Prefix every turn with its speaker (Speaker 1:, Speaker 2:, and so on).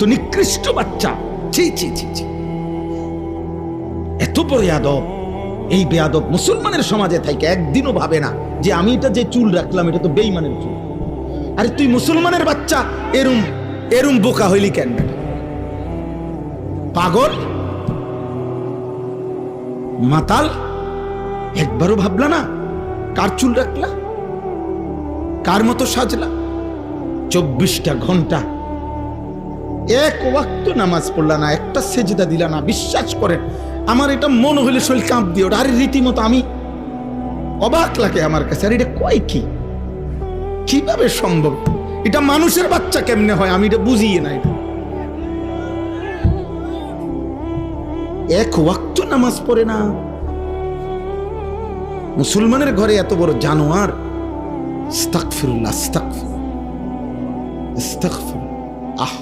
Speaker 1: তো নিকৃষ্ট বাচ্চা, ছি ছি ছি ছি, এত বড় বেয়াদব। এই বেয়াদব মুসলমানের সমাজে থাকে একদিনও ভাবে না যে আমি এটা যে চুল রাখলাম এটা তো বেঈমানের চুল। আরে তুই মুসলমানের বাচ্চা, এরম এরম বোকা হইলি কেন? পাগল মাতাল, একবারও ভাবলা না কার চুল রাখলা, কার মতো সাজলা? 24টা ঘন্টা এক ওয়াক্ত নামাজ পড়লা না, একটা সেজদা দিলা না। বিশ্বাস করেন আমার এটা মনে হইলে শরীর কাঁপ দিয়ে ওটা। আরে রীতিমতো আমি অবাক লাগে আমার কাছে। আর এটা কয় কি, কিভাবে সম্ভব? এটা মানুষের বাচ্চা কেমনে হয় আমি এটা বুঝিয়ে না। এটা এক ওয়াক্ত নামাজ পড়ে না, মুসলমানের ঘরে এত বড় জানোয়ার। আস্তাগফিরুল্লাহ, আস্তাগফিরুল্লাহ, আস্তাগফিরুল্লাহ। আহ